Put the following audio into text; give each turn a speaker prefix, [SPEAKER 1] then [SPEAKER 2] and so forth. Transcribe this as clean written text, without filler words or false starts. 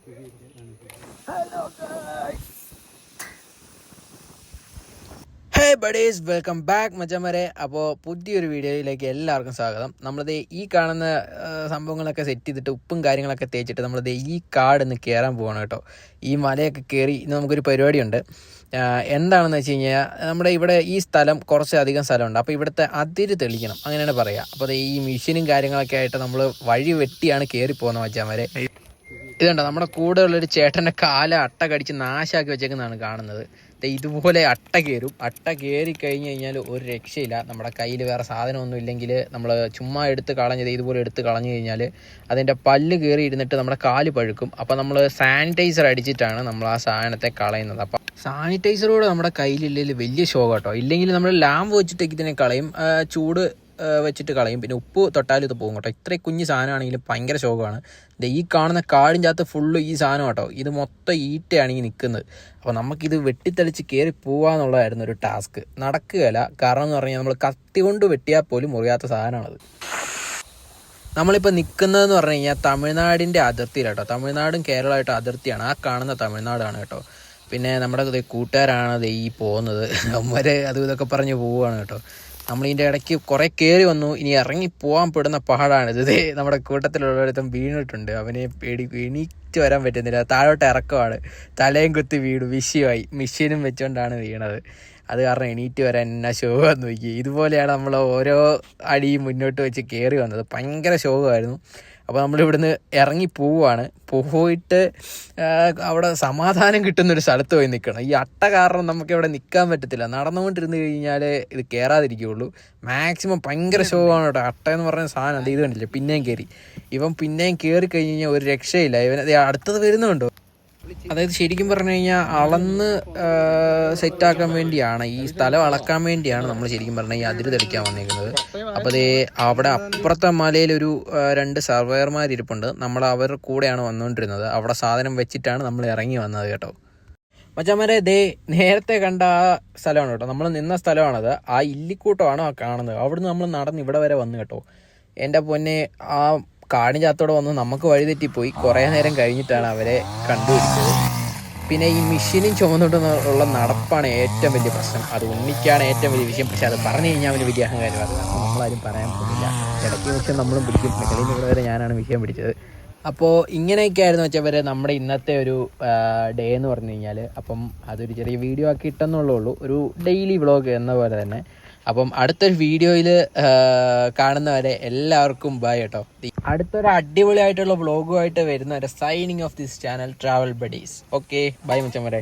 [SPEAKER 1] Hello guys, ഹേ buddies, welcome back മച്ചന്മാരെ. അപ്പോൾ പുതിയൊരു വീഡിയോയിലേക്ക് എല്ലാവർക്കും സ്വാഗതം. നമ്മളത് ഈ കാണുന്ന സംഭവങ്ങളൊക്കെ സെറ്റ് ചെയ്തിട്ട് ഉപ്പും കാര്യങ്ങളൊക്കെ തേച്ചിട്ട് നമ്മളത് ഈ കാടൊന്ന് കയറാൻ പോവാണ് കേട്ടോ. ഈ മലയൊക്കെ കയറി ഇന്ന് നമുക്കൊരു പരിപാടിയുണ്ട്. എന്താണെന്ന് വെച്ച് കഴിഞ്ഞാൽ നമ്മുടെ ഇവിടെ ഈ സ്ഥലം കുറച്ചധികം സ്ഥലമുണ്ട്. അപ്പോൾ ഇവിടുത്തെ അതിര് തെളിക്കണം, അങ്ങനെയാണ് പറയുക. അപ്പോൾ ഈ മെഷീനും കാര്യങ്ങളൊക്കെ ആയിട്ട് നമ്മൾ വഴി വെട്ടിയാണ് കയറി പോകുന്നത് മച്ചാന്മാരെ. ഇതുണ്ടോ, നമ്മുടെ കൂടെ ഉള്ളൊരു ചേട്ടൻ്റെ കാല അട്ട കടിച്ച് നാശാക്കി വെച്ചേക്കുന്നതാണ് കാണുന്നത്. ഇതുപോലെ അട്ട കയറും. അട്ട കയറി കഴിഞ്ഞ് കഴിഞ്ഞാൽ ഒരു രക്ഷയില്ല. നമ്മുടെ കയ്യിൽ വേറെ സാധനമൊന്നും ഇല്ലെങ്കിൽ നമ്മൾ ചുമ്മാ എടുത്ത് കളഞ്ഞത് ഇതുപോലെ എടുത്ത് കളഞ്ഞു കഴിഞ്ഞാൽ അതിൻ്റെ പല്ല് കയറി ഇരുന്നിട്ട് നമ്മുടെ കാല് പഴുക്കും. അപ്പോൾ നമ്മൾ സാനിറ്റൈസർ അടിച്ചിട്ടാണ് നമ്മൾ ആ സാധനത്തെ കളയുന്നത്. അപ്പം സാനിറ്റൈസറോട് നമ്മുടെ കയ്യിലില്ലെങ്കിൽ വലിയ ശോകം കേട്ടോ. ഇല്ലെങ്കിൽ നമ്മൾ ലാമ്പ് വെച്ചിട്ടേക്ക് ഇതിനെ കളയും, ചൂട് വെച്ചിട്ട് കളയും. പിന്നെ ഉപ്പ് തൊട്ടാലും ഇത് പോകും കേട്ടോ. ഇത്രയും കുഞ്ഞ് സാധനമാണെങ്കിലും ഭയങ്കര ശോകമാണ്. ഈ കാണുന്ന കാടിൻ്റെ അകത്ത് ഫുള്ള് ഈ സാധനം കേട്ടോ. ഇത് മൊത്തം ഈറ്റയാണ് ഈ നിൽക്കുന്നത്. അപ്പോൾ നമുക്കിത് വെട്ടിത്തെളിച്ച് കയറി പോവാന്നുള്ളതായിരുന്നു ഒരു ടാസ്ക്. നടക്കുകയല്ല, കാരണം എന്ന് പറഞ്ഞാൽ നമ്മൾ കത്തി കൊണ്ട് വെട്ടിയാൽ പോലും മുറിയാത്ത സാധനമാണത്. നമ്മളിപ്പോൾ നിൽക്കുന്നതെന്ന് പറഞ്ഞു കഴിഞ്ഞാൽ തമിഴ്നാടിൻ്റെ അതിർത്തിയിലാട്ടോ. തമിഴ്നാടും കേരളമായിട്ട് അതിർത്തിയാണ്. ആ കാണുന്ന തമിഴ്നാടാണ് കേട്ടോ. പിന്നെ നമ്മുടെ കൂട്ടുകാരാണ് ഈ പോകുന്നത്. അവന്മാർ അതും ഇതൊക്കെ പറഞ്ഞ് പോവുകയാണ് കേട്ടോ. നമ്മളിതിൻ്റെ ഇടയ്ക്ക് കുറേ കയറി വന്നു. ഇനി ഇറങ്ങി പോകാൻ പെടുന്ന പാടാണിത്. ഇതേ നമ്മുടെ കൂട്ടത്തിലുള്ളവരത്തും വീണിട്ടുണ്ട്. അവനെ എണീറ്റ് വരാൻ പറ്റുന്നില്ല. താഴോട്ട് ഇറക്കമാണ്. തലയും കുത്തി വീണു. വിഷയമായി. മെഷീനും വെച്ചുകൊണ്ടാണ് വീണത്. അത് കാരണം എണീറ്റ് വരാൻ എന്നാ ശോകമെന്ന് നോക്കി. ഇതുപോലെയാണ് നമ്മൾ ഓരോ അടിയും മുന്നോട്ട് വെച്ച് കയറി വന്നത്. ഭയങ്കര ശോകമായിരുന്നു. അപ്പോൾ നമ്മളിവിടുന്ന് ഇറങ്ങി പോവുകയാണ്. പോയിട്ട് അവിടെ സമാധാനം കിട്ടുന്നൊരു സ്ഥലത്ത് പോയി നിൽക്കണം. ഈ അട്ട കാരണം നമുക്കിവിടെ നിൽക്കാൻ പറ്റത്തില്ല. നടന്നുകൊണ്ടിരുന്ന് കഴിഞ്ഞാൽ ഇത് കയറാതിരിക്കുകയുള്ളൂ. മാക്സിമം ഭയങ്കര ശോകമാണ് കേട്ടോ. അട്ട എന്ന് പറഞ്ഞ സാധനം ഇത് കണ്ടില്ലേ, പിന്നെയും കയറി. ഇവൻ പിന്നെയും കയറി കഴിഞ്ഞ് കഴിഞ്ഞാൽ ഒരു രക്ഷയില്ല. ഇവൻ അടുത്തത് വരുന്നുണ്ടോ. അതായത് ശരിക്കും പറഞ്ഞു കഴിഞ്ഞാൽ അളന്ന് സെറ്റാക്കാൻ വേണ്ടിയാണ്, ഈ സ്ഥലം അളക്കാൻ വേണ്ടിയാണ് നമ്മൾ ശരിക്കും പറഞ്ഞാൽ ഈ അതിര് തെളിക്കാൻ വന്നിരിക്കുന്നത്. അപ്പോൾ അവിടെ അപ്പുറത്തെ മലയിലൊരു 2 സർവേയർമാരിപ്പുണ്ട്. നമ്മൾ അവരുടെ കൂടെയാണ് വന്നുകൊണ്ടിരുന്നത്. അവിടെ സാധനം വെച്ചിട്ടാണ് നമ്മൾ ഇറങ്ങി വന്നത് കേട്ടോ. മച്ചാമാരെ, നേരത്തെ കണ്ട ആ സ്ഥലമാണ് കേട്ടോ. നമ്മൾ നിന്ന സ്ഥലമാണത്. ആ ഇല്ലിക്കൂട്ടമാണ് ആ കാണുന്നത്. അവിടുന്ന് നമ്മൾ നടന്ന് ഇവിടെ വരെ വന്നു കേട്ടോ. എൻ്റെ പൊന്നെ, ആ കാടിൻ്റെ അകത്തോടെ വന്ന് നമുക്ക് വഴിതെറ്റിപ്പോയി. കുറേ നേരം കഴിഞ്ഞിട്ടാണ് അവരെ കണ്ടുപിടിച്ചത്. പിന്നെ ഈ മെഷീനും ചുമന്നുകൊണ്ടുള്ള നടപ്പാണ് ഏറ്റവും വലിയ പ്രശ്നം. അത് ഉണ്ണിക്കാണ് ഏറ്റവും വലിയ വിഷയം. പക്ഷെ അത് പറഞ്ഞു കഴിഞ്ഞാൽ അവന് വലിയ അഹങ്കാരം. അത് നമ്മളാരും പറയാൻ പോകുന്നില്ല. ഇടയ്ക്ക് വിഷയം നമ്മളും പിടിക്കും. മെകളിൽ ഇവിടെ വരെ ഞാനാണ് വിഷയം പിടിച്ചത്. അപ്പോൾ ഇങ്ങനെയൊക്കെ ആയിരുന്നു വെച്ചവരെ നമ്മുടെ ഇന്നത്തെ ഒരു ഡേ എന്ന് പറഞ്ഞു കഴിഞ്ഞാൽ. അപ്പം അതൊരു ചെറിയ വീഡിയോ ആക്കി ഇട്ടെന്നുള്ളൂ, ഒരു ഡെയിലി വ്ളോഗ് എന്ന പോലെ തന്നെ. അപ്പം അടുത്തൊരു വീഡിയോയിൽ കാണുന്നവരെ എല്ലാവർക്കും ബൈ കേട്ടോ. അടുത്തൊരു അടിപൊളിയായിട്ടുള്ള വ്ളോഗുമായിട്ട് വരുന്നവരെ signing off this channel travel buddies. Okay, bye മച്ചന്മാരെ.